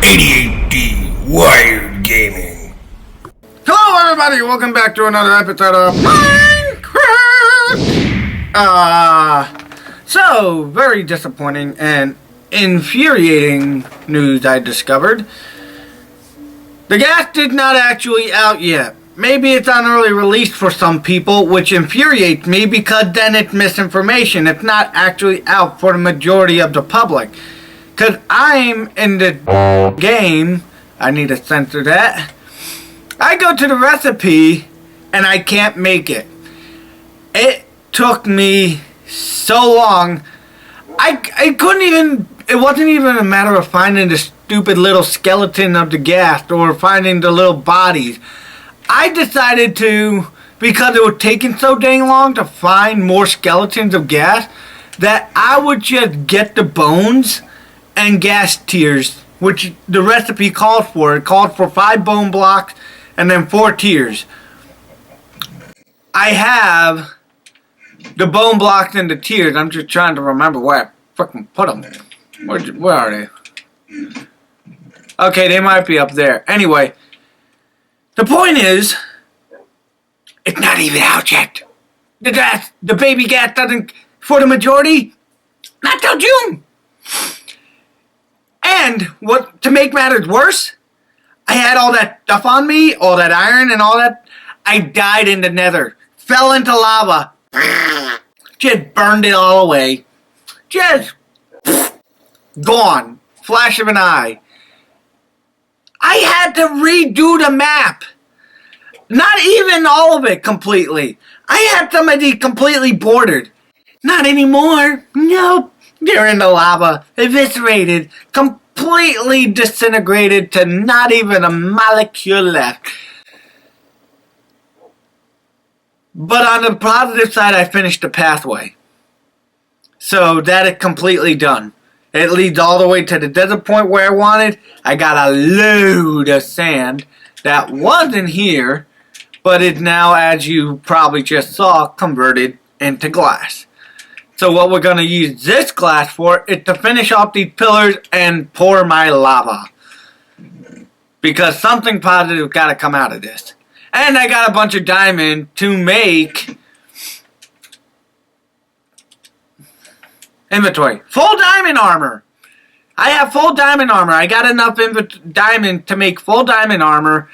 ADHD Wired Gaming. Hello everybody, welcome back to another episode of Minecraft! So, very disappointing and infuriating news I discovered. The gas did not actually out yet. Maybe it's on early release for some people, which infuriates me because then it's misinformation. It's not actually out for the majority of the public. Because I'm in the game, I need to censor that. I go to the recipe and I can't make it. It took me so long. I couldn't even, it wasn't even a matter of finding the stupid little skeleton of the gas or finding the little bodies. I decided to, because it was taking so dang long to find more skeletons of gas, that I would just get the bones and gas tiers, which the recipe called for. It called for 5 bone blocks and then 4 tiers. I have the bone blocks and the tiers. I'm just trying to remember where I freaking put them. Where are they? Okay, they might be up there. Anyway, the point is, it's not even out yet. The baby gas doesn't, for the majority, not till June. And what to make matters worse, I had all that stuff on me, all that iron and all that. I died in the nether. Fell into lava. Just burned it all away. Just gone. Flash of an eye. I had to redo the map. Not even all of it completely. I had some of these completely bordered. Not anymore. Nope. They're in the lava, eviscerated, completely disintegrated to not even a molecule left. But on the positive side, I finished the pathway. So that is completely done. It leads all the way to the desert point where I wanted. I got a load of sand that wasn't here, but is now, as you probably just saw, converted into glass. So what we're going to use this glass for is to finish off these pillars and pour my lava. Because something positive got to come out of this. And I got a bunch of diamond to make inventory. Full diamond armor. I have full diamond armor. I got enough diamond to make full diamond armor.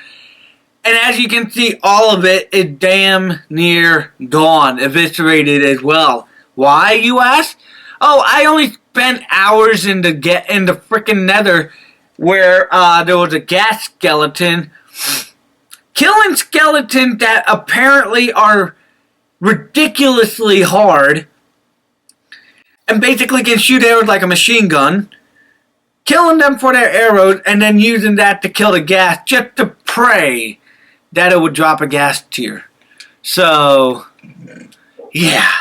And as you can see, all of it is damn near gone. Eviscerated as well. Why, you ask? Oh, I only spent hours in the frickin' nether where there was a gas skeleton. Killing skeletons that apparently are ridiculously hard and basically can shoot arrows like a machine gun. Killing them for their arrows and then using that to kill the gas just to pray that it would drop a gas tier. So, yeah.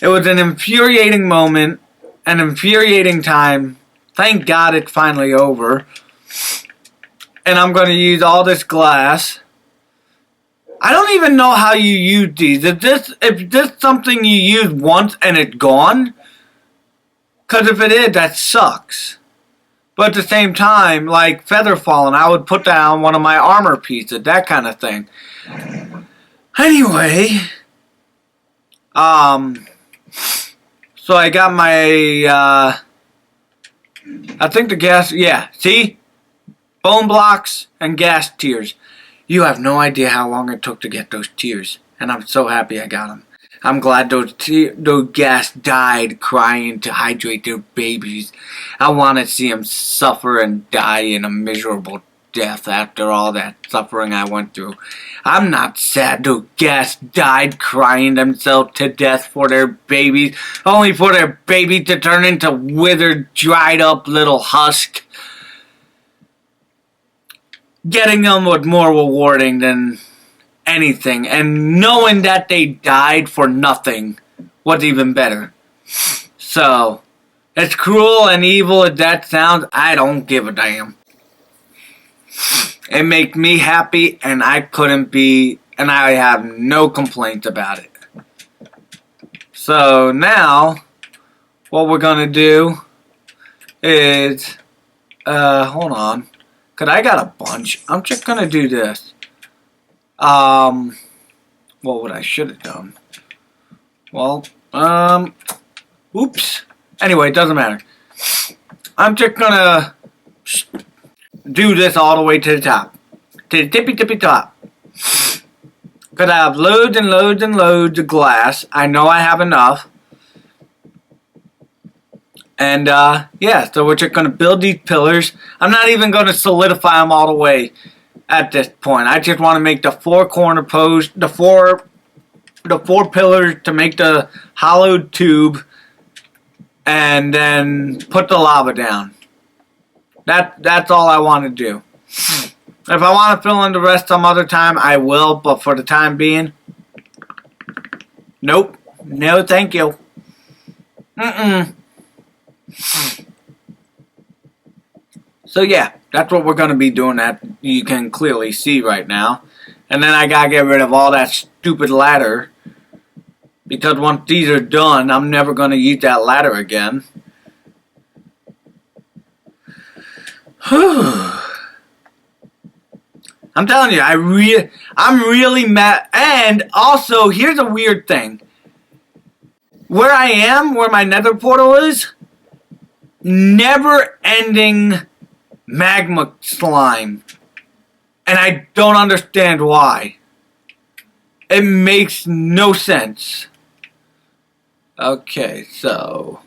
It was an infuriating moment, an infuriating time. Thank God it's finally over. And I'm going to use all this glass. I don't even know how you use these. If this something you use once and it's gone? Because if it is, that sucks. But at the same time, like feather falling, I would put that on one of my armor pieces, that kind of thing. Anyway, so I got my, I think the gas, yeah, see? Bone blocks and gas tiers. You have no idea how long it took to get those tiers. And I'm so happy I got them. I'm glad those gas died crying to hydrate their babies. I want to see them suffer and die in a miserable death after all that suffering I went through. I'm not sad those gas died crying themselves to death for their babies, only for their baby to turn into withered, dried up little husk. Getting them was more rewarding than anything, and knowing that they died for nothing was even better. So, as cruel and evil as that sounds, I don't give a damn. It makes me happy, and I have no complaints about it. So now, what we're going to do is Hold on. Cause I got a bunch. I'm just gonna do this. What I should have done? Well, oops. Anyway, it doesn't matter. I'm just gonna do this all the way to the top. To the tippy top. Cause I have loads and loads and loads of glass. I know I have enough. And, yeah, so we're just gonna build these pillars. I'm not even gonna solidify them all the way at this point. I just want to make the four corner posts, the four pillars to make the hollowed tube, and then put the lava down. That's all I want to do. If I want to fill in the rest some other time, I will, but for the time being, nope. No, thank you. So yeah, that's what we're going to be doing, that you can clearly see right now. And then I got to get rid of all that stupid ladder, because once these are done, I'm never going to use that ladder again. I'm telling you, I'm really mad. And also, here's a weird thing. Where I am, where my nether portal is, never-ending magma slime. And I don't understand why. It makes no sense. Okay, so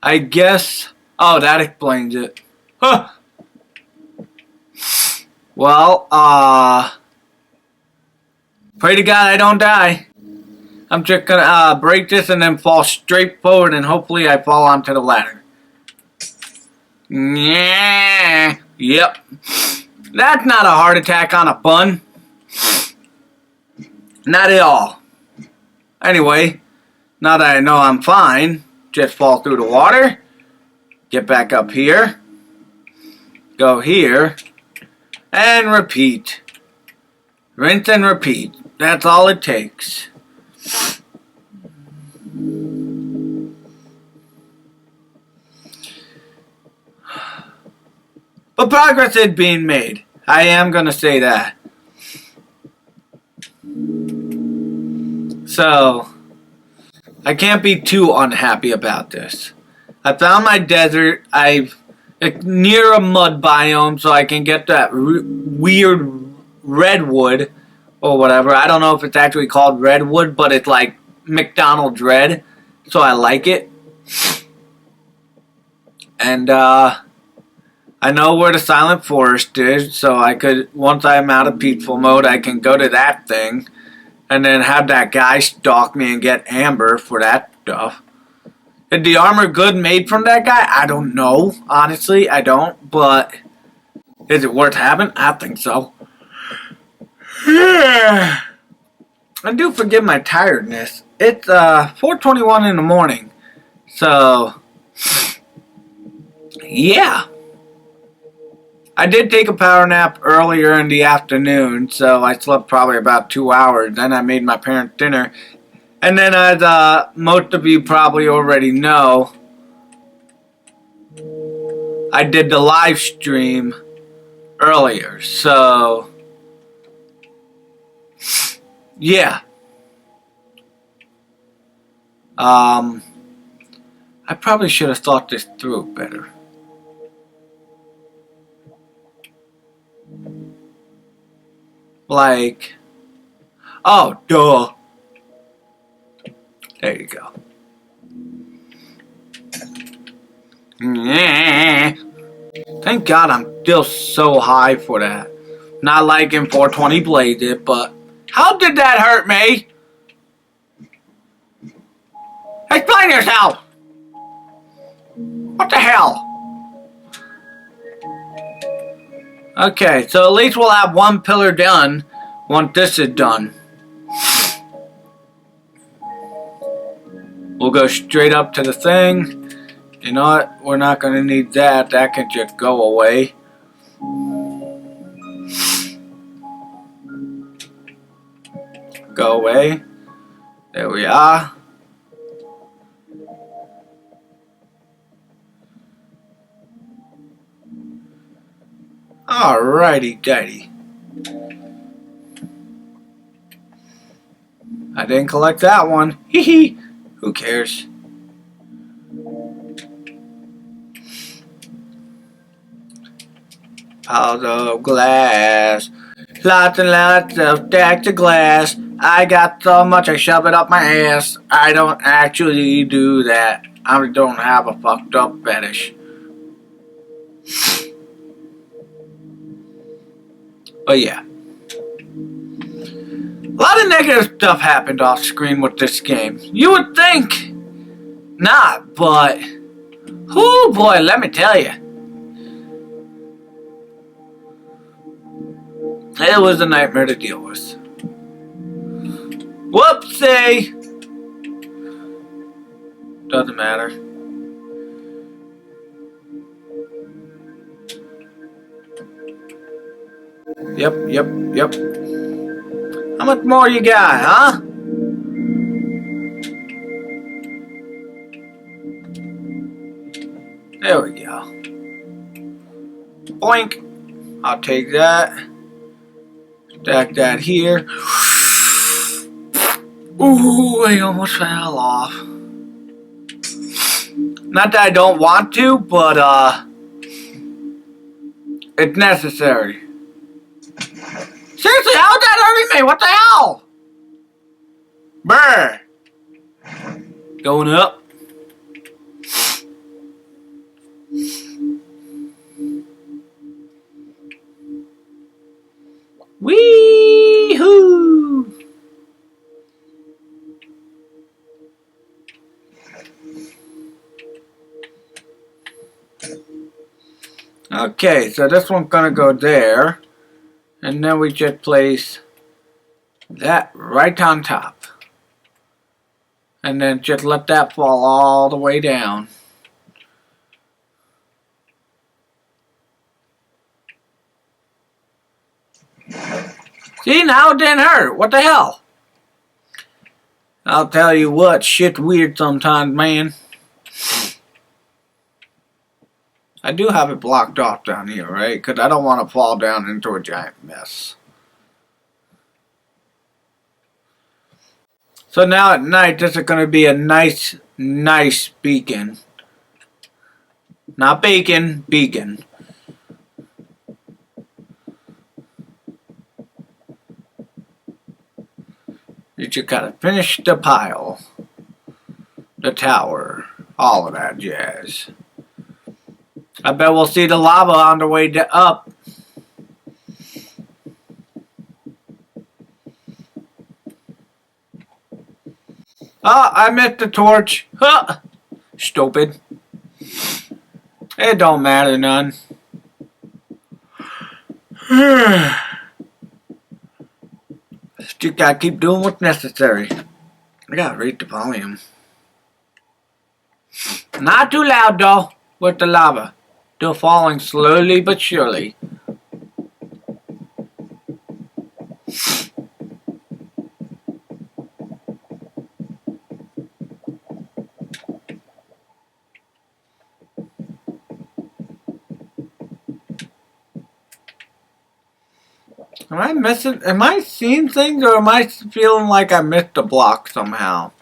I guess... Oh, that explains it. Huh. Well, pray to God I don't die. I'm just gonna break this and then fall straight forward, and hopefully I fall onto the ladder. Yeah. Yep. That's not a heart attack on a bun. Not at all. Anyway, now that I know I'm fine, just fall through the water. Get back up here. Go here. And repeat. Rinse and repeat. That's all it takes. But progress is being made. I am going to say that. So, I can't be too unhappy about this. I found my desert. It's near a mud biome, so I can get that weird redwood or whatever. I don't know if it's actually called redwood, but it's like McDonald's red, so I like it. And I know where the silent forest is, so I could, once I'm out of peaceful mode, I can go to that thing and then have that guy stalk me and get amber for that stuff. Is the armor good made from that guy? I don't know. Honestly, I don't. But is it worth having? I think so. I do forgive my tiredness. It's 4:21 in the morning. So, yeah. I did take a power nap earlier in the afternoon, so I slept probably about 2 hours. Then I made my parents dinner. And then, as most of you probably already know, I did the live stream earlier. So, yeah. I probably should have thought this through better. Like, oh, duh. There you go. Thank God I'm still so high for that. Not like in 420 Blaze it, but how did that hurt me? Explain yourself! What the hell? Okay, so at least we'll have one pillar done once this is done. We'll go straight up to the thing. You know what? We're not going to need that. That can just go away. Go away. There we are. Alrighty, dighty. I didn't collect that one. Hee hee. Who cares? Piles of glass. Lots and lots of stacks of glass. I got so much I shove it up my ass. I don't actually do that. I don't have a fucked up fetish. But yeah. A lot of negative stuff happened off screen with this game. You would think not, but oh boy, let me tell you. It was a nightmare to deal with. Whoopsie! Doesn't matter. Yep. How much more you got, huh? There we go. Boink. I'll take that. Stack that here. Ooh, I almost fell off. Not that I don't want to, but it's necessary. Seriously, how's that hurting me? What the hell? Brr. Going up. Wee-hoo! Okay, so this one's gonna go there. And then we just place that right on top. And then just let that fall all the way down. See, now it didn't hurt. What the hell? I'll tell you what, shit's weird sometimes, man. I do have it blocked off down here, right? Because I don't want to fall down into a giant mess. So now at night, this is going to be a nice beacon. Not bacon, beacon. You just gotta finish the pile, the tower, all of that jazz. I bet we'll see the lava on the way up. Oh, I missed the torch. Huh. Stupid. It don't matter none. Just gotta keep doing what's necessary. I gotta rate the volume. Not too loud though, with the lava. Still falling slowly but surely. Am I seeing things or am I feeling like I missed a block somehow?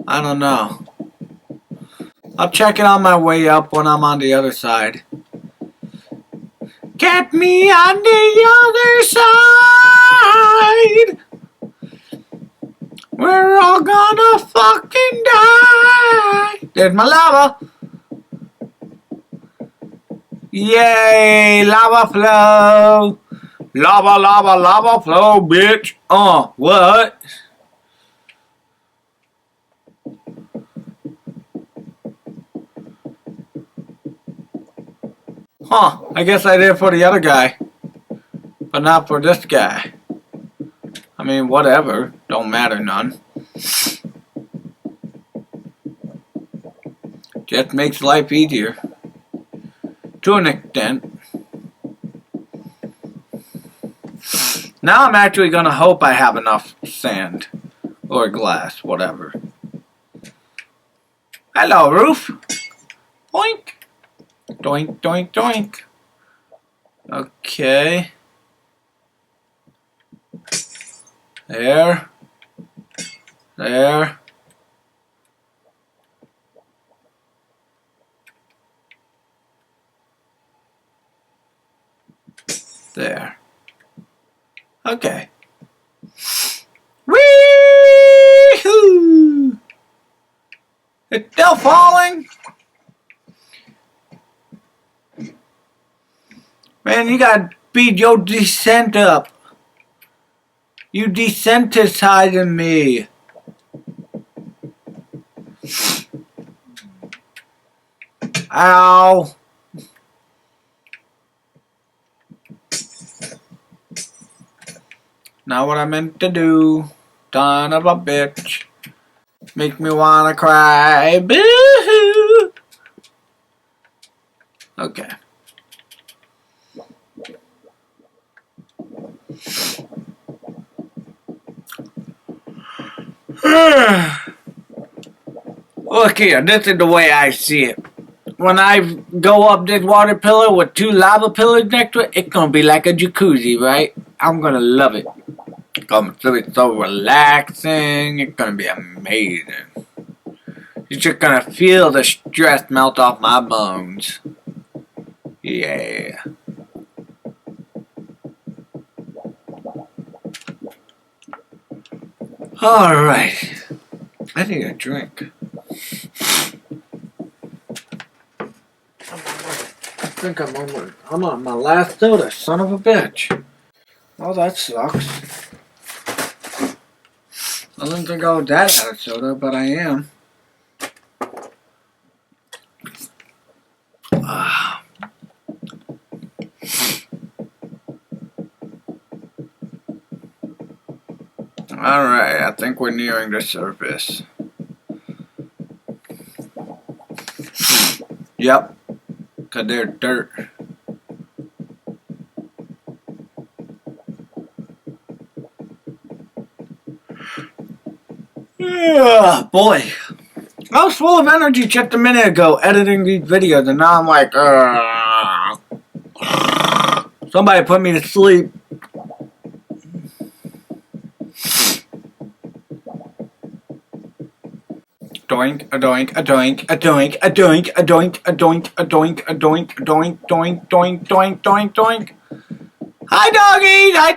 I don't know. I'll check it on my way up when I'm on the other side. Get me on the other side! We're all gonna fucking die! There's my lava! Yay! Lava flow! Lava flow, bitch! What? Huh, I guess I did for the other guy. But not for this guy. I mean, whatever. Don't matter none. Just makes life easier. To an extent. Now I'm actually gonna hope I have enough sand. Or glass, whatever. Hello, roof. Boink. Doink, doink, doink. Okay. There. There. There. Okay. Wee-hoo! It's still falling? Man, you gotta speed your descent up. You desensitizing me. Ow. Not what I meant to do. Son of a bitch. Make me wanna cry. Boo-hoo. Okay. Look here, this is the way I see it. When I go up this water pillar with 2 lava pillars next to it, it's gonna be like a jacuzzi, right? I'm gonna love it. It's gonna be so relaxing. It's gonna be amazing. You're just gonna feel the stress melt off my bones. Yeah. Alright. I need a drink. I think I'm on my last soda, son of a bitch. Well, that sucks. I didn't think I was that out of soda, but I am. Alright, I think we're nearing the surface. Yep, because they're dirt. Boy, I was full of energy just a minute ago editing these videos, and now I'm like, somebody put me to sleep. Doink, a doink, a doink, a doink, a doink, a doink, a doink, a doink, a doink, doink, doink, doink, doink, doink, doink. Hi doggies, hi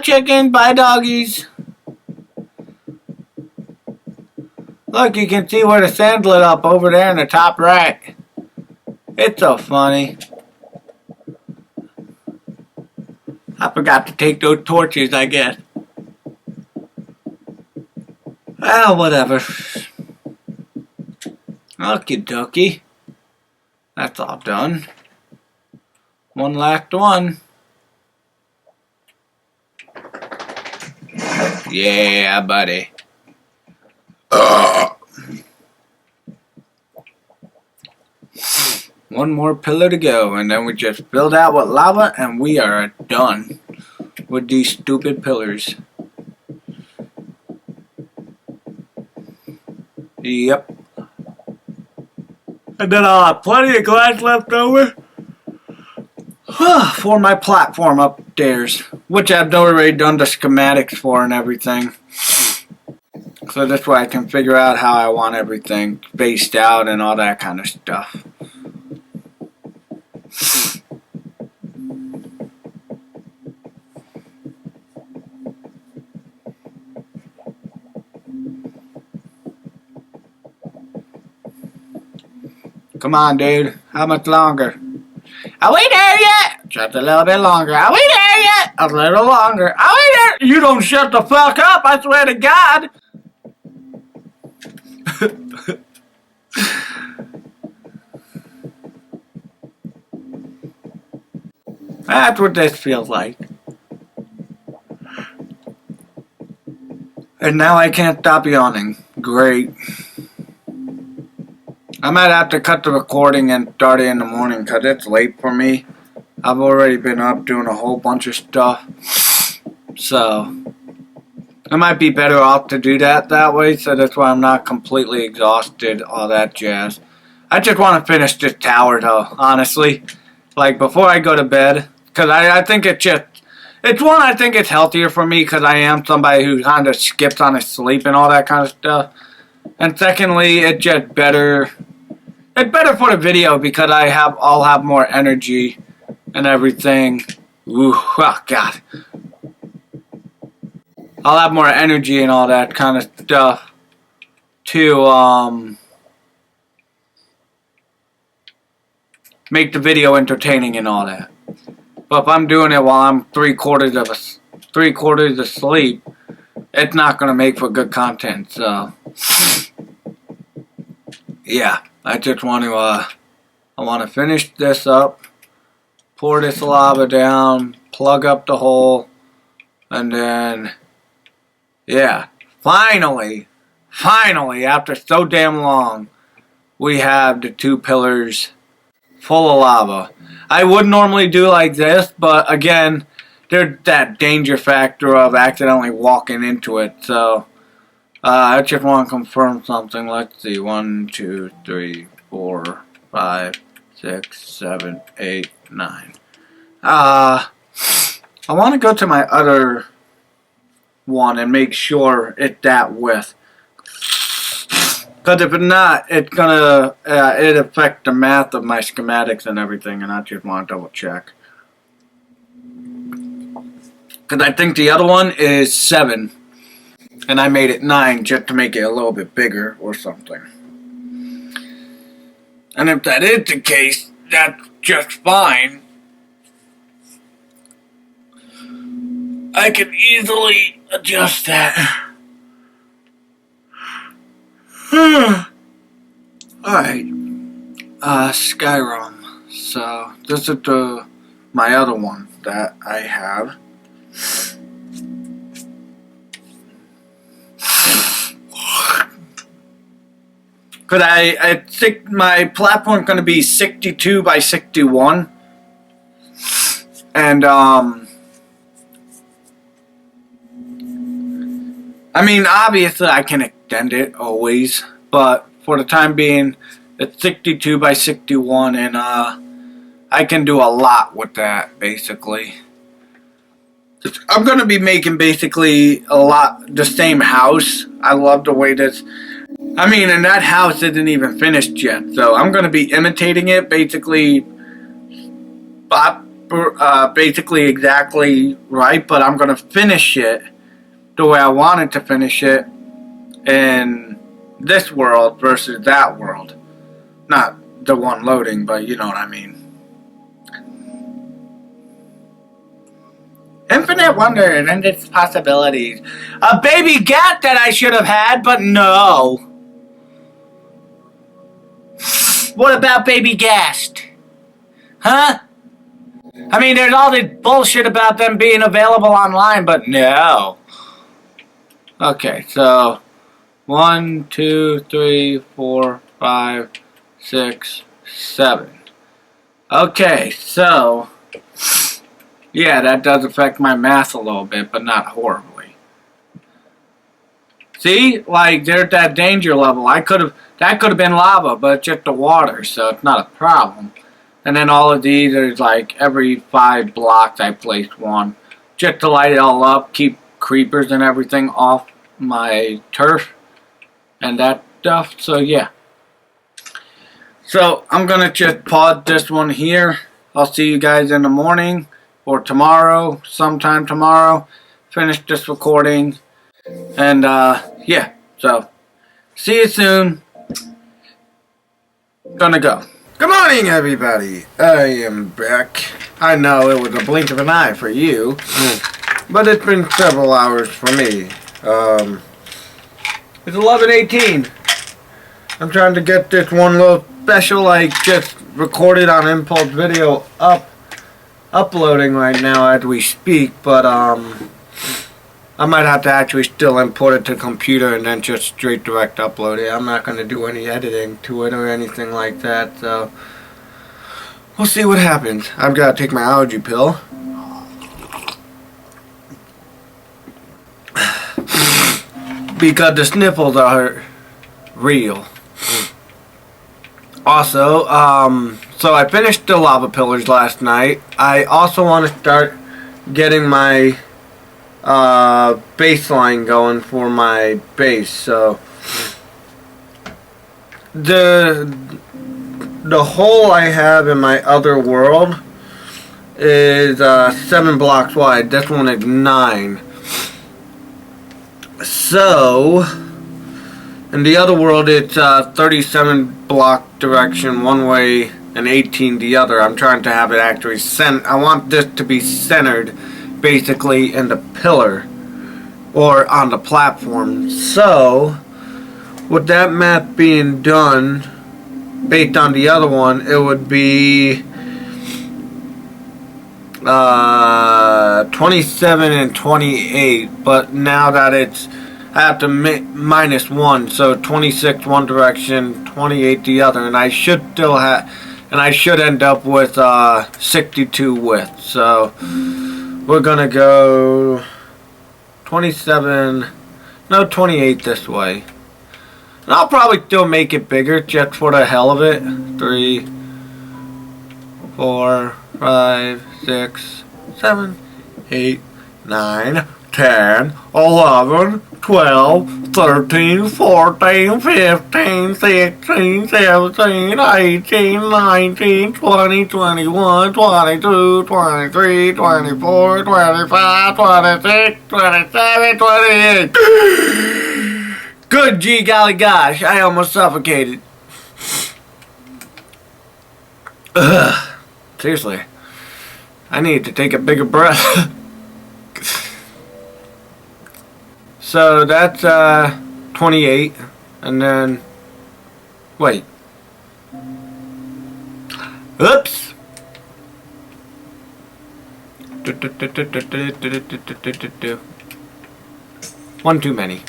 chicken, bye doggies. Look, you can see where the sand lit up over there in the top right. It's so funny. I forgot to take those torches, I guess. Well, whatever. Okie dokie. That's all done. One last one. Yeah, buddy. One more pillar to go, and then we just fill that with lava, and we are done with these stupid pillars. Yep. And then I'll have plenty of glass left over for my platform upstairs, which I've already done the schematics for and everything. So this way I can figure out how I want everything spaced out and all that kind of stuff. Come on, dude. How much longer? Are we there yet? Just a little bit longer. Are we there yet? A little longer. Are we there? You don't shut the fuck up, I swear to God. That's what this feels like. And now I can't stop yawning. Great. I might have to cut the recording and start it in the morning because it's late for me. I've already been up doing a whole bunch of stuff. So, I might be better off to do that way, so that's why I'm not completely exhausted, all that jazz. I just want to finish this tower though, honestly. like before I go to bed, because I think it's just, it's one, I think it's healthier for me because I am somebody who kind of skips on his sleep and all that kind of stuff. And secondly, it's just better. It's better for the video because I'll have more energy and everything. Ooh, oh God. I'll have more energy and all that kind of stuff to make the video entertaining and all that. But if I'm doing it while I'm three quarters asleep, it's not gonna make for good content. So yeah, I just want to I want to finish this up, pour this lava down, plug up the hole, and then yeah, finally, after so damn long, we have the 2 pillars full of lava. I would normally do like this, but again, there's that danger factor of accidentally walking into it. So I just want to confirm something. Let's see, 1, 2, 3, 4, 5, 6, 7, 8, 9. I want to go to my other one and make sure it's that width. Because if it's not, it's gonna it affect the math of my schematics and everything, and I just want to double check. Because I think the other one is 7, and I made it 9 just to make it a little bit bigger or something. And if that is the case, that's just fine. I can easily adjust that. Alright. Skyrim. So, this is my other one that I have. Cause I think my platform's gonna be 62 by 61. And I mean, obviously I can extend it always, but for the time being, it's 62 by 61, and I can do a lot with that, basically. I'm going to be making basically the same house. I love the way this, I mean, and that house isn't even finished yet, so I'm going to be imitating it, basically exactly right, but I'm going to finish it the way I wanted to finish it in this world versus that world. Not the one loading, but you know what I mean. Infinite wonder and endless possibilities. A baby cat that I should have had, but no. What about baby Gast? Huh? I mean, there's all this bullshit about them being available online, but no. Okay, so 1, 2, 3, 4, 5, 6, 7. Okay, so yeah, that does affect my math a little bit, but not horribly. See, like there's that danger level. That could have been lava, but it's just the water, so it's not a problem. And then all of these is like every 5 blocks I placed one, just to light it all up, keep creepers and everything off my turf and that stuff. So yeah, so I'm gonna just pause this one here. I'll see you guys in the morning or tomorrow, sometime tomorrow, finish this recording, and yeah, so see you soon. Gonna go. Good morning, everybody. I am back. I know it was a blink of an eye for you, but it's been several hours for me. It's 11:18. I'm trying to get this one little special, like, just recorded on Impulse Video uploading right now as we speak, but I might have to actually still import it to the computer and then just straight direct upload it. I'm not going to do any editing to it or anything like that, so we'll see what happens. I've got to take my allergy pill. Because the sniffles are real. Also, So I finished the lava pillars last night. I also want to start getting my baseline going for my base. So the hole I have in my other world is 7 blocks wide. This one is 9. So in the other world it's 37 block direction one way and 18 the other. I'm trying to have it actually I want this to be centered basically in the pillar or on the platform. So with that map being done based on the other one, it would be 27 and 28, but now that it's I have to minus 1, so 26 one direction, 28 the other, and I should still have, and I should end up with 62 width. So we're gonna go 27, no 28 this way. And I'll probably still make it bigger just for the hell of it. 3, 4, 5, 6, 7, 8, 9, 10, 11, 12, 13, 14, 15, 16, 17, 18, 19, 20, 21, 22, 23, 24, 25, 26, 27, 28. Good gee golly gosh, I almost suffocated. Ugh. Seriously, I need to take a bigger breath. So that's 28, and then wait. Oops. One too many.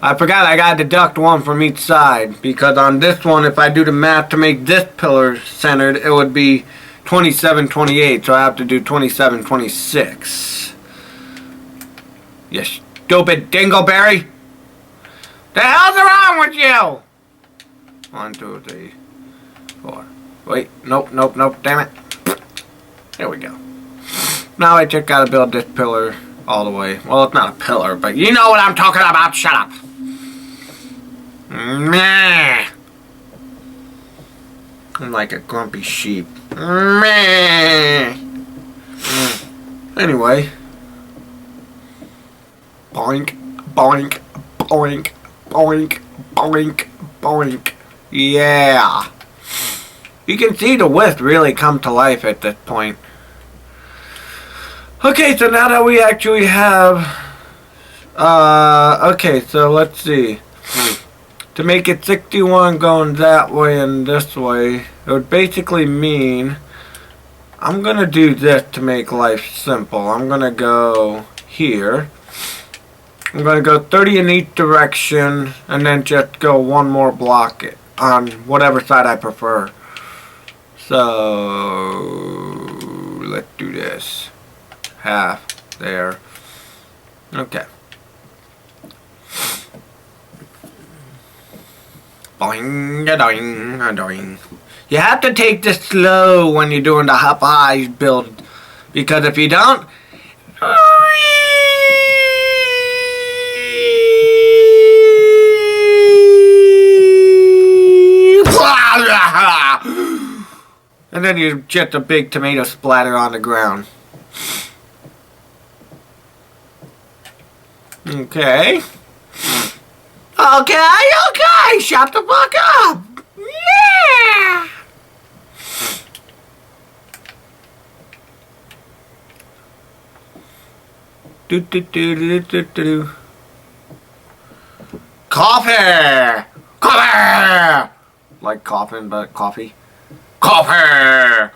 I forgot I gotta deduct 1 from each side, because on this one, if I do the math to make this pillar centered, it would be 27, 28, so I have to do 27, 26. You stupid dingleberry! The hell's wrong with you? 1, 2, 3, 4. Wait, nope, damn it. There we go. Now I just gotta build this pillar all the way. Well, it's not a pillar, but you know what I'm talking about. Shut up. Meh. I'm like a grumpy sheep. Meh. Anyway. Boink, boink, boink, boink, boink, boink. Yeah. You can see the width really come to life at this point. Okay, so now that we actually have... okay, so let's see. To make it 61 going that way and this way, it would basically mean I'm gonna do this to make life simple. I'm gonna go here. I'm gonna go 30 in each direction and then just go one more block on whatever side I prefer. So let's do this. Half there. Okay. Boing a doing a doing. You have to take this slow when you're doing the hop eyes build, because if you don't, and then you get a big tomato splatter on the ground. Okay. Okay, shut the fuck up! Yeah! Do. Coffee! Coffee! Like coffin, but coffee. Coffee!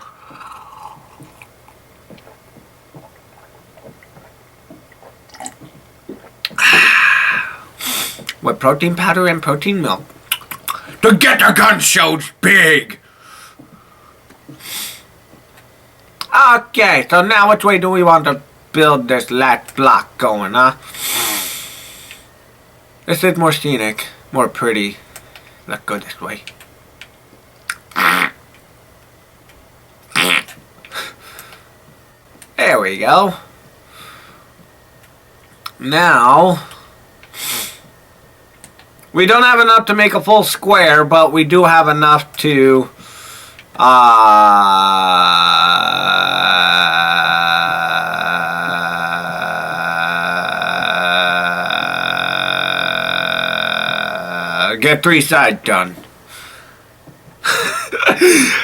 With protein powder and protein milk to get the gun shows big. Okay, so now which way do we want to build this last block going, huh? This is more scenic, more pretty. Let's go this way. we go. Now, we don't have enough to make a full square, but we do have enough to get 3 sides done.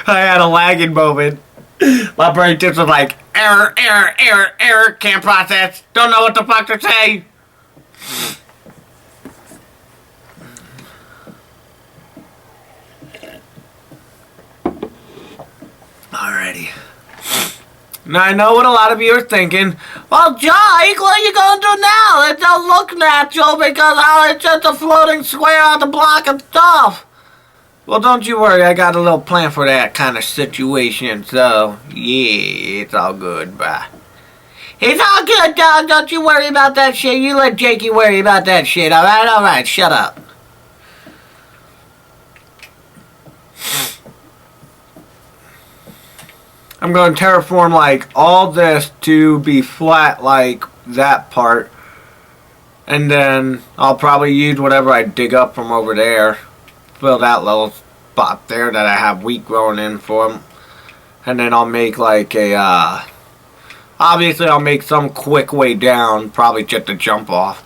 I had a lagging moment. My brain just was like, error, error, error, error, can't process, don't know what the fuck to say. Alrighty. Now I know what a lot of you are thinking. Well, Jake, what are you going to do now? It don't look natural because it's just a floating square on the block and stuff. Well, don't you worry. I got a little plan for that kind of situation. So, yeah, it's all good, bruh. It's all good, dog. Don't you worry about that shit. You let Jakey worry about that shit. Alright, alright. Shut up. I'm going to terraform like all this to be flat like that part. And then I'll probably use whatever I dig up from over there. Fill that little spot there that I have wheat growing in for them. And then I'll make like a, obviously I'll make some quick way down. Probably just to jump off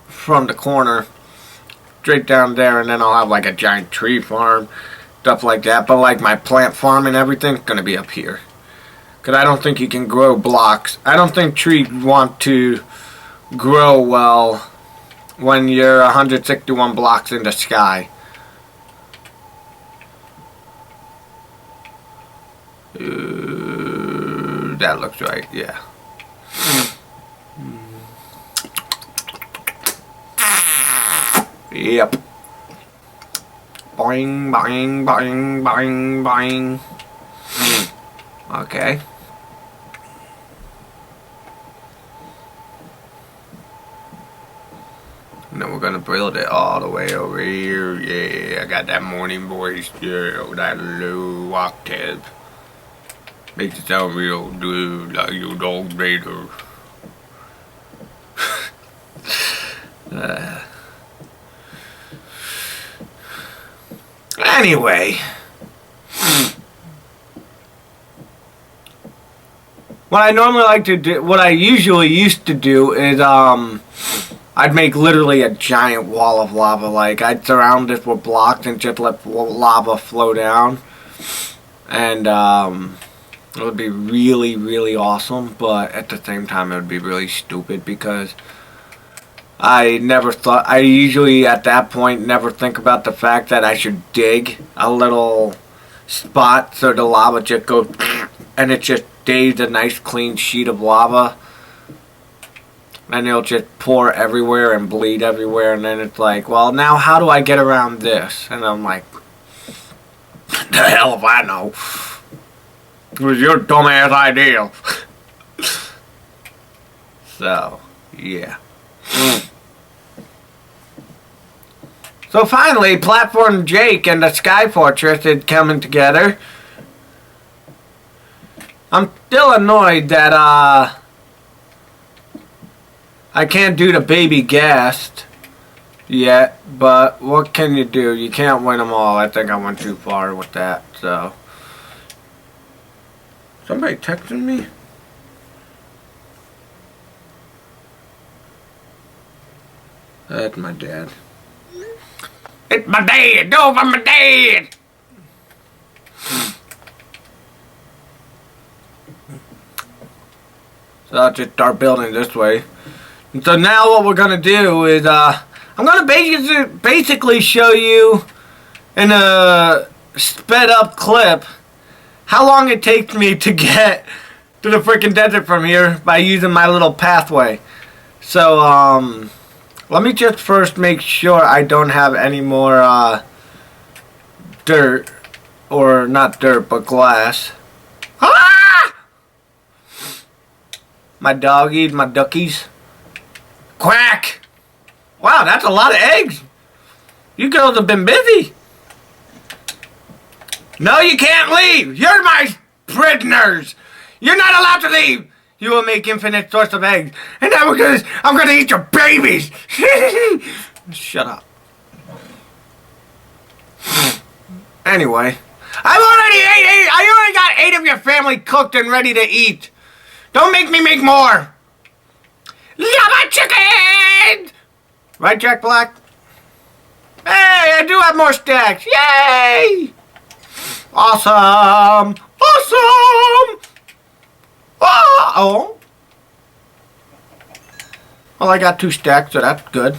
from the corner. Straight down there, and then I'll have like a giant tree farm. Stuff like that, but like my plant farm and everything's gonna be up here. Cause I don't think you can grow blocks. I don't think trees want to grow well when you're 161 blocks in the sky. That looks right, yeah. Yep. Boing, boing, boing, boing, boing. Okay. And then we're gonna build it all the way over here. Yeah, I got that morning voice. Yeah, that low octave. Makes it sound real good, like your dog Vader. Anyway, what I normally like to do, what I usually used to do is, I'd make literally a giant wall of lava. Like, I'd surround it with blocks and just let lava flow down. And, it would be really, really awesome, but at the same time, it would be really stupid because I usually at that point never think about the fact that I should dig a little spot so the lava just goes and it just stays a nice clean sheet of lava. And it'll just pour everywhere and bleed everywhere, and then it's like, well, now how do I get around this? And I'm like, the hell if I know. It was your dumbass idea. So, yeah. So finally, Platform Jake and the Sky Fortress is coming together. I'm still annoyed that, I can't do the baby guest yet, but what can you do? You can't win them all. I think I went too far with that, so. Somebody texting me? That's my dad. It's my dad! Go for my dad! So I'll just start building this way. And so now what we're going to do is, I'm going to basically show you in a sped up clip how long it takes me to get to the freaking desert from here by using my little pathway. So, let me just first make sure I don't have any more, dirt. Or not dirt, but glass. Ah! My doggies, my duckies. Quack! Wow, that's a lot of eggs. You girls have been busy. No, you can't leave. You're my prisoners. You're not allowed to leave! You will make infinite source of eggs, and I'm gonna eat your babies! Shut up. Anyway, I already got 8 of your family cooked and ready to eat. Don't make me make more. Llama chicken! Right, Jack Black? Hey, I do have more stacks. Yay! Awesome! Awesome! Oh! Well, I got 2 stacks, so that's good.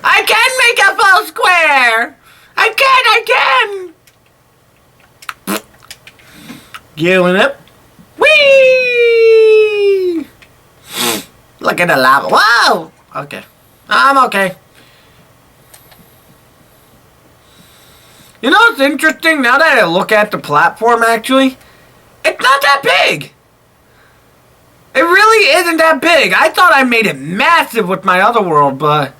I can make a full square! I can! Giving up. Whee! Look at the lava. Whoa! Okay. I'm okay. You know what's interesting? Now that I look at the platform, actually, it's not that big. It really isn't that big. I thought I made it massive with my other world, but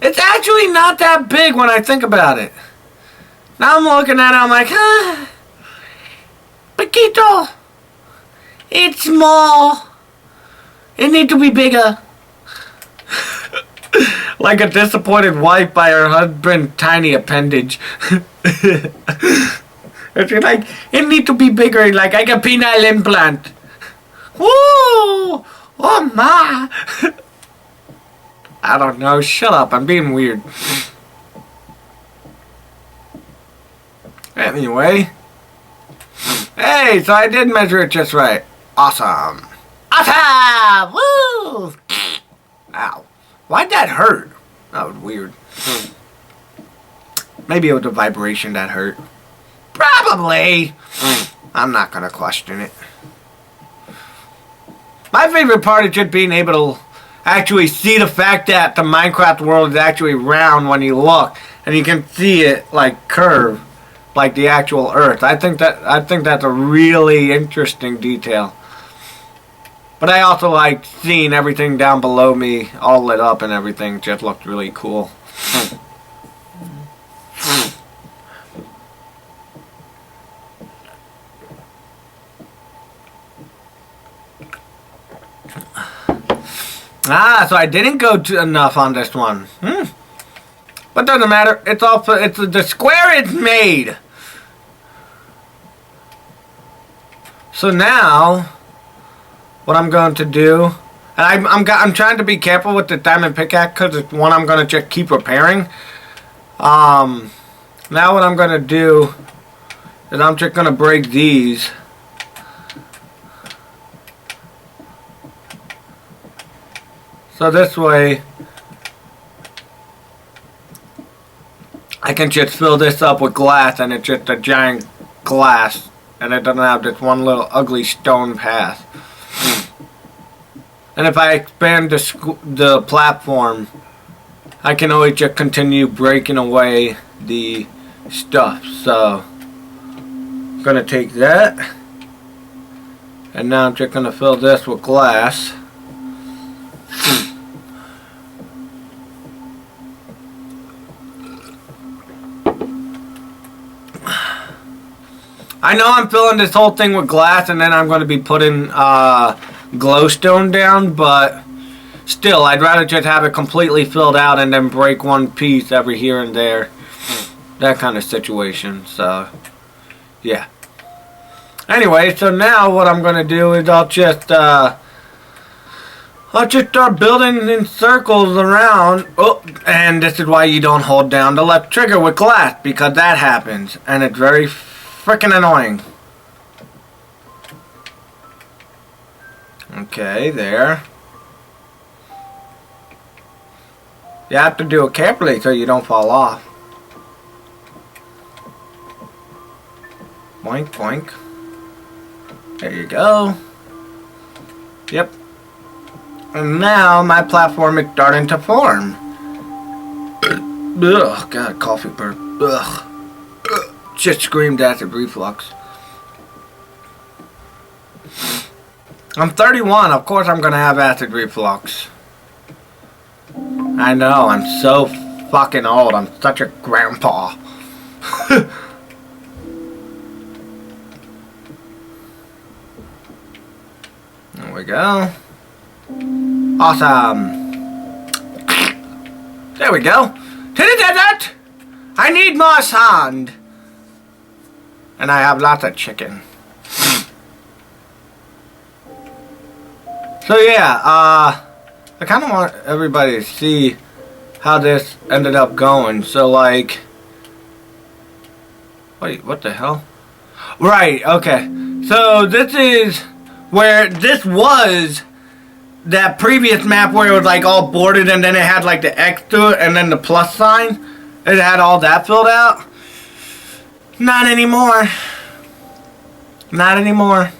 it's actually not that big when I think about it. Now I'm looking at it, I'm like, huh? Paquito, it's small. It needs to be bigger. Like a disappointed wife by her husband's tiny appendage. It's like, it needs to be bigger, like a penile implant. Woo! Oh my! I don't know, shut up, I'm being weird. Anyway. Hey, so I did measure it just right. Awesome. Awesome! Woo! Ow. Why'd that hurt? That was weird. Maybe it was the vibration that hurt. Probably. I'm not gonna question it. My favorite part is just being able to actually see the fact that the Minecraft world is actually round when you look, and you can see it like curve, like the actual Earth. I think that's a really interesting detail. But I also like seeing everything down below me all lit up and everything just looked really cool. So I didn't go enough on this one. But doesn't matter. It's all the square is made. So now, what I'm going to do, and I'm trying to be careful with the diamond pickaxe because it's one I'm going to just keep repairing. Now what I'm going to do is I'm just going to break these. So this way, I can just fill this up with glass and it's just a giant glass. And it doesn't have this one little ugly stone path. And if I expand the platform, I can always just continue breaking away the stuff. So, I'm going to take that. And now I'm just going to fill this with glass. I know I'm filling this whole thing with glass and then I'm going to be putting glowstone down, but still, I'd rather just have it completely filled out and then break one piece every here and there. That kind of situation, so, yeah. Anyway, so now what I'm going to do is I'll just start building in circles around. Oh, and this is why you don't hold down the left trigger with glass, because that happens, and it's very freaking annoying. Okay, there. You have to do it carefully so you don't fall off. Boink, boink. There you go. Yep. And now my platform is starting to form. Ugh, God, coffee burp. Ugh. Just screamed acid reflux. I'm 31, of course I'm gonna have acid reflux. I know, I'm so fucking old. I'm such a grandpa. go. Awesome. There we go. To the desert! I need more sand. And I have lots of chicken. So yeah, I kind of want everybody to see how this ended up going. So like, wait, what the hell? Right, okay. So this is where this was that previous map where it was like all bordered and then it had like the X to it and then the plus sign. It had all that filled out. Not anymore. Not anymore.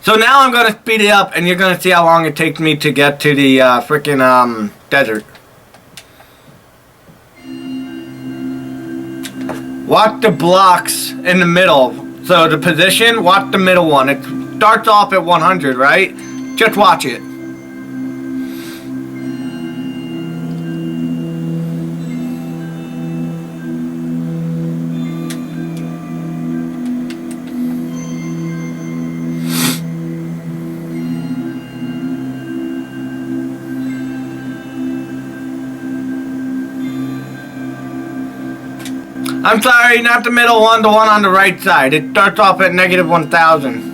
So now I'm going to speed it up and you're going to see how long it takes me to get to the freaking desert. Watch the blocks in the middle. So the position, watch the middle one. It starts off at 100, right? Just watch it. I'm sorry, not the middle one, the one on the right side. It starts off at negative 1,000.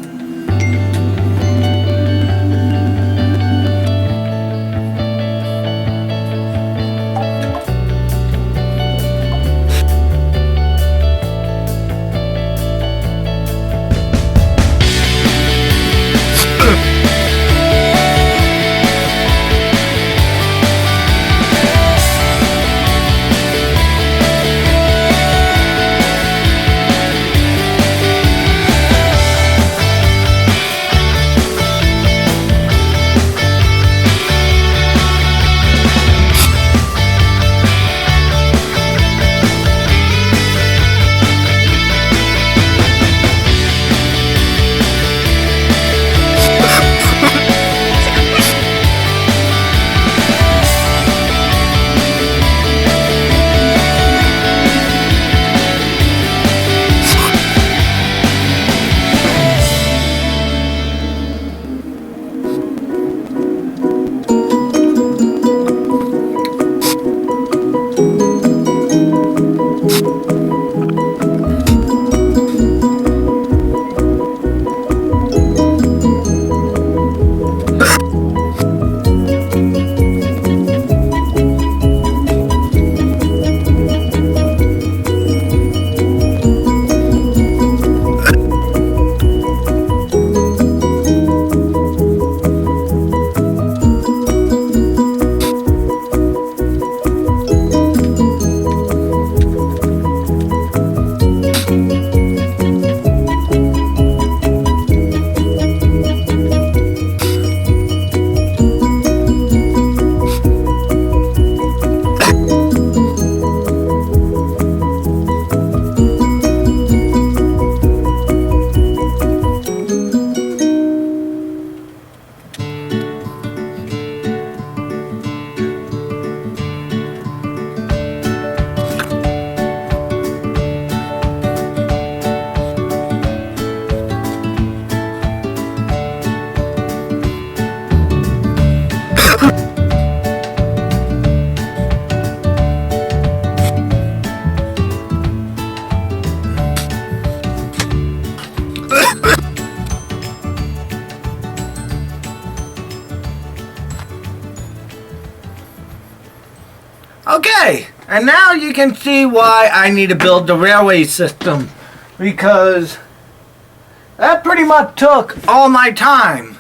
Okay, and now you can see why I need to build the railway system, because that pretty much took all my time,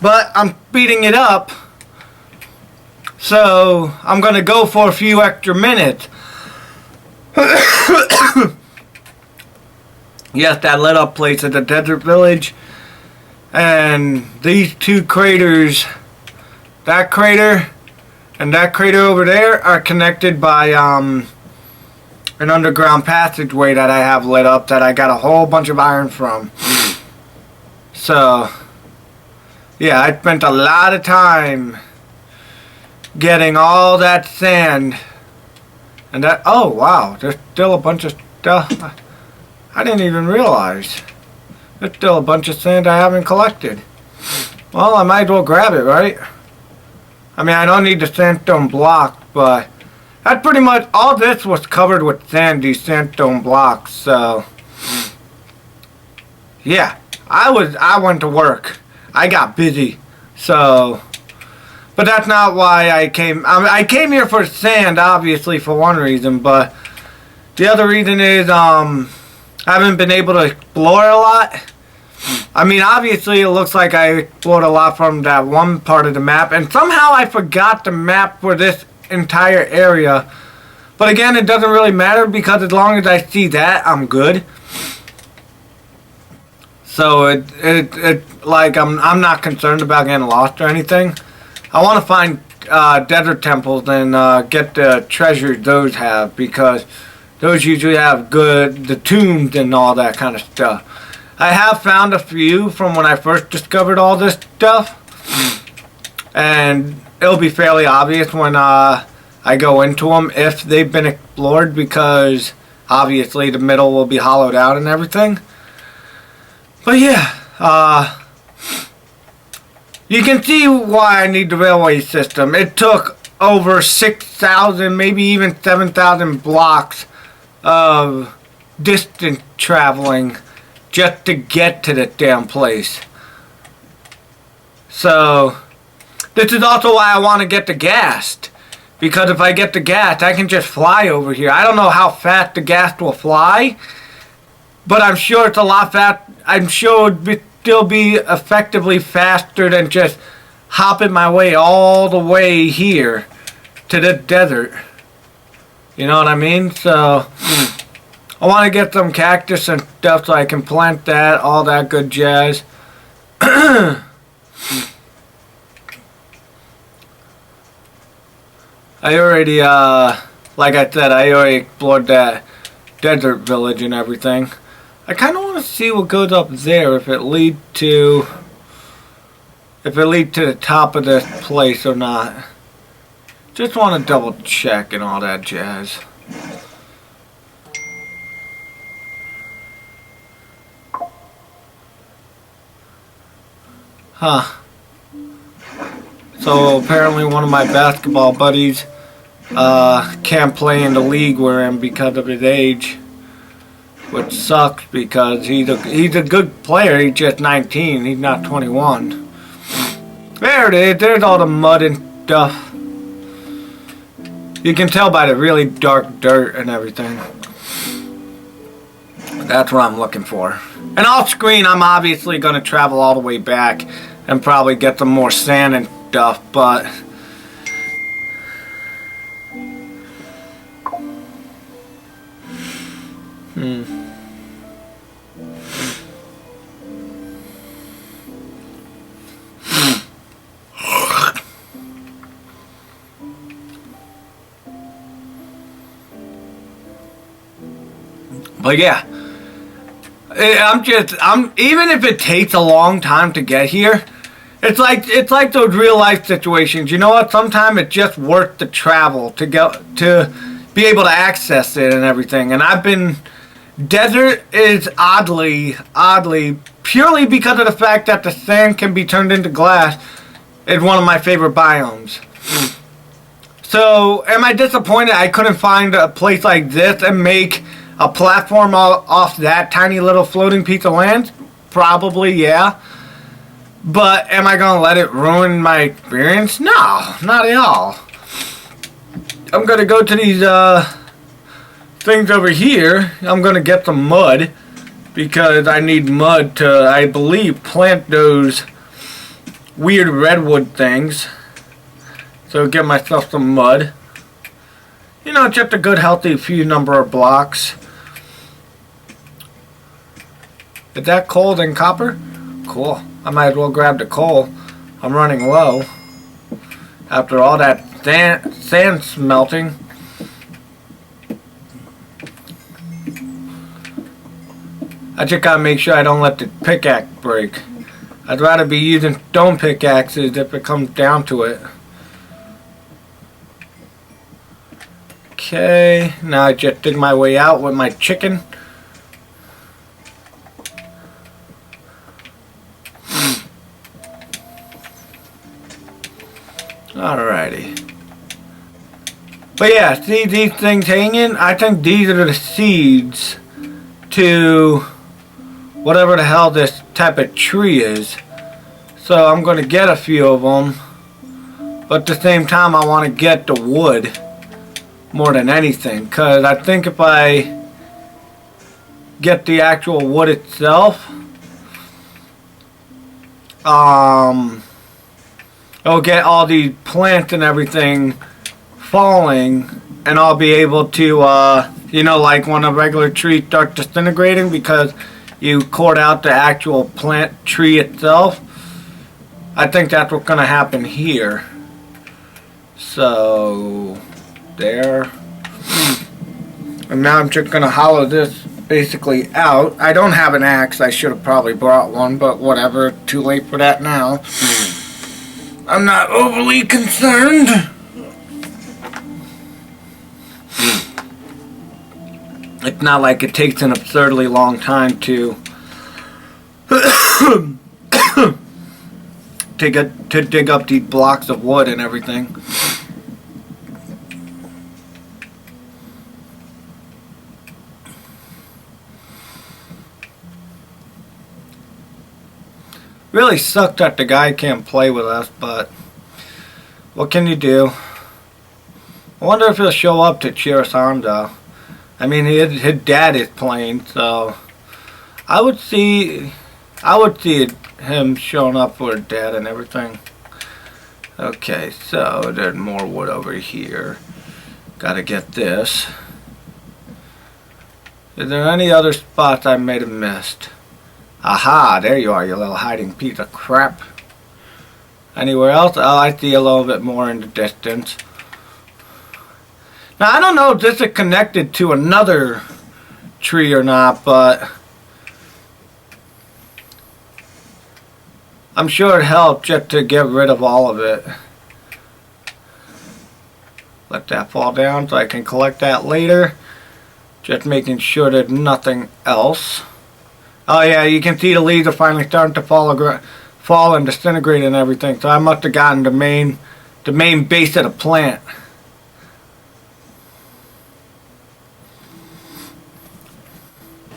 but I'm speeding it up, so I'm going to go for a few extra minutes. Yes, that lit up place at the desert village, and these two craters, that crater and that crater over there, are connected by an underground passageway that I have lit up that I got a whole bunch of iron from. So, yeah, I spent a lot of time getting all that sand. And that, oh wow, there's still a bunch of stuff I didn't even realize. There's still a bunch of sand I haven't collected. Well, I might as well grab it, right? I mean, I don't need the sandstone block, but that's pretty much all. This was covered with sand, these sandstone blocks. So yeah, I went to work. I got busy. So, but that's not why I came. I came here for sand, obviously, for one reason, but the other reason is I haven't been able to explore a lot. I mean, obviously, it looks like I explored a lot from that one part of the map, and somehow I forgot the map for this entire area. But again, it doesn't really matter because as long as I see that, I'm good. So it like I'm not concerned about getting lost or anything. I want to find desert temples and get the treasures those have, because those usually have the tombs and all that kind of stuff. I have found a few from when I first discovered all this stuff, and it'll be fairly obvious when I go into them if they've been explored, because obviously the middle will be hollowed out and everything. But yeah, you can see why I need the railway system. It took over 6,000, maybe even 7,000 blocks of distance traveling just to get to the damn place. So this is also why I want to get the gas, because if I get the gas, I can just fly over here. I don't know how fast the gas will fly, but I'm sure it's a lot fast. I'm sure it would still be effectively faster than just hopping my way all the way here to the desert. You know what I mean? So I want to get some cactus and stuff so I can plant that, all that good jazz. I already, like I said, I already explored that desert village and everything. I kind of want to see what goes up there, if it leads to the top of this place or not. Just want to double check and all that jazz. Huh. So apparently one of my basketball buddies can't play in the league we're in because of his age, which sucks because he's a good player. He's just 19. He's not 21. There it is. There's all the mud and stuff. You can tell by the really dark dirt and everything. That's what I'm looking for. And off screen, I'm obviously going to travel all the way back and probably get some more sand and stuff, but But yeah, I'm even if it takes a long time to get here, it's like those real life situations. You know what? Sometimes it's just worth the travel to be able to access it and everything. And desert is oddly purely because of the fact that the sand can be turned into glass, is one of my favorite biomes. So am I disappointed I couldn't find a place like this and make a platform off that tiny little floating piece of land? Probably, yeah. But am I going to let it ruin my experience? No, not at all. I'm going to go to these things over here. I'm going to get some mud because I need mud to, I believe, plant those weird redwood things. So get myself some mud. You know, just a good healthy few number of blocks. Is that coal and copper? Cool. I might as well grab the coal. I'm running low. After all that sand smelting. I just gotta make sure I don't let the pickaxe break. I'd rather be using stone pickaxes if it comes down to it. Okay, now I just dig my way out with my chicken. Alrighty. But yeah, see these things hanging? I think these are the seeds to whatever the hell this type of tree is. So I'm going to get a few of them. But at the same time, I want to get the wood more than anything. Because I think if I get the actual wood itself, it'll get all these plants and everything falling, and I'll be able to, you know, like when a regular tree starts disintegrating because you cord out the actual plant tree itself. I think that's what's going to happen here. So, there. And now I'm just going to hollow this basically out. I don't have an axe. I should have probably brought one, but whatever. Too late for that now. I'm not overly concerned. It's not like it takes an absurdly long time to to dig up these blocks of wood and everything. Really sucks that the guy can't play with us, but what can you do? I wonder if he'll show up to cheer us on, though. I mean, his dad is playing, so I would see him showing up for his dad and everything. Okay, so there's more wood over here. Gotta get this. Is there any other spots I may have missed? Aha, there you are, you little hiding piece of crap. Anywhere else? Oh, I see a little bit more in the distance. Now, I don't know if this is connected to another tree or not, but I'm sure it helped just to get rid of all of it. Let that fall down so I can collect that later. Just making sure there's nothing else. Oh yeah, you can see the leaves are finally starting to fall and disintegrate and everything. So I must have gotten the main base of the plant.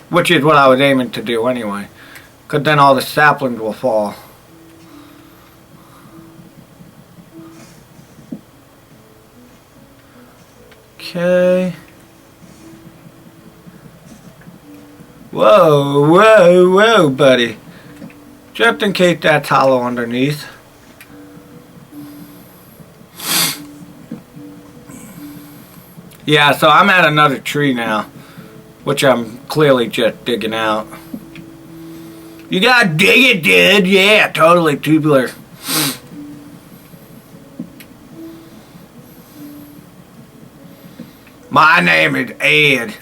Which is what I was aiming to do anyway. Because then all the saplings will fall. Okay. Whoa, whoa, whoa, buddy. Just in case that's hollow underneath. Yeah, so I'm at another tree now, which I'm clearly just digging out. You gotta dig it, dude. Yeah, totally tubular. My name is Ed.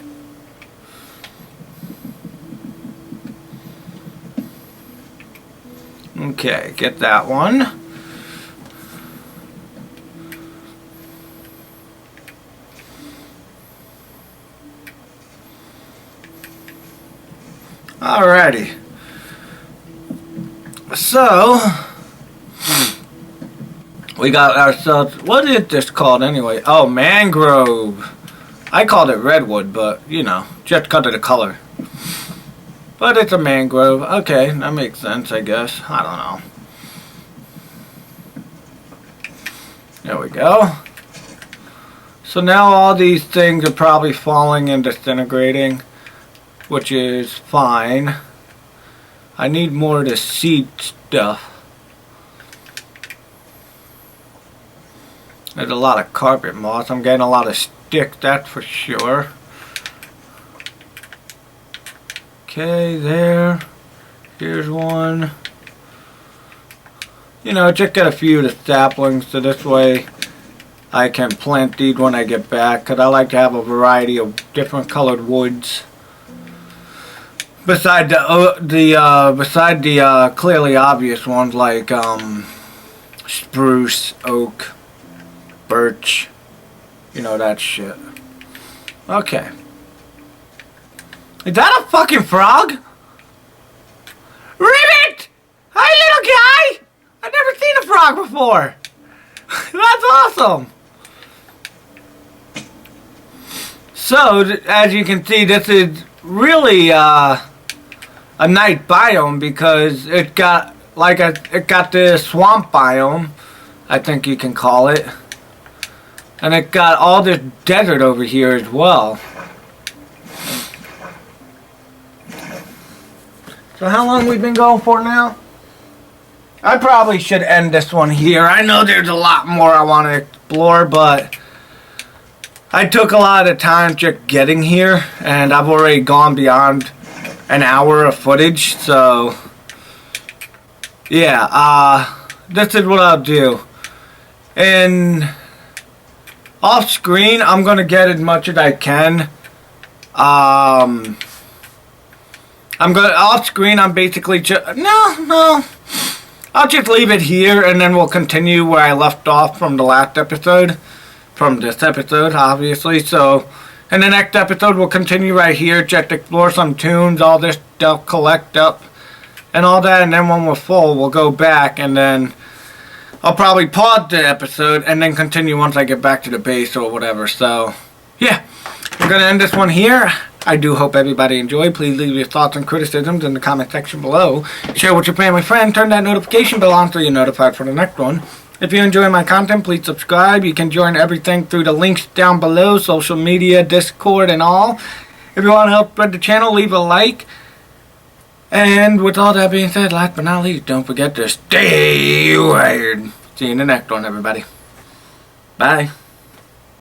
Okay, get that one. Alrighty. So, we got ourselves, what is this called anyway? Oh, mangrove. I called it redwood, but, you know, just because of the color. But it's a mangrove. Okay, that makes sense, I guess. I don't know. There we go. So now all these things are probably falling and disintegrating, which is fine. I need more of the seed stuff. There's a lot of carpet moss. I'm getting a lot of sticks, that's for sure. Okay, there. Here's one. You know, just get a few of the saplings so this way I can plant these when I get back, because I like to have a variety of different colored woods. Beside the clearly obvious ones like spruce, oak, birch, you know, that shit. Okay. Is that a fucking frog? Ribbit! Hi, little guy! I've never seen a frog before. That awesome. So, as you can see, this is really a nice biome because it got it got the swamp biome, I think you can call it, and it got all this desert over here as well. So how long we been going for now? I probably should end this one here. I know there's a lot more I want to explore, but I took a lot of time just getting here, and I've already gone beyond an hour of footage, so yeah, this is what I'll do. And off screen, I'm gonna get as much as I can. Off screen, I'm basically just I'll just leave it here, and then we'll continue where I left off from the last episode. From this episode, obviously. So, in the next episode, we'll continue right here, just explore some tunes, all this stuff, collect up, and all that. And then when we're full, we'll go back, and then I'll probably pause the episode, and then continue once I get back to the base or whatever. So, yeah, we're going to end this one here. I do hope everybody enjoyed. Please leave your thoughts and criticisms in the comment section below. Share with your family friends. Turn that notification bell on so you're notified for the next one. If you enjoy my content, please subscribe. You can join everything through the links down below, social media, Discord, and all. If you want to help spread the channel, leave a like. And with all that being said, last but not least, don't forget to stay wired. See you in the next one, everybody. Bye.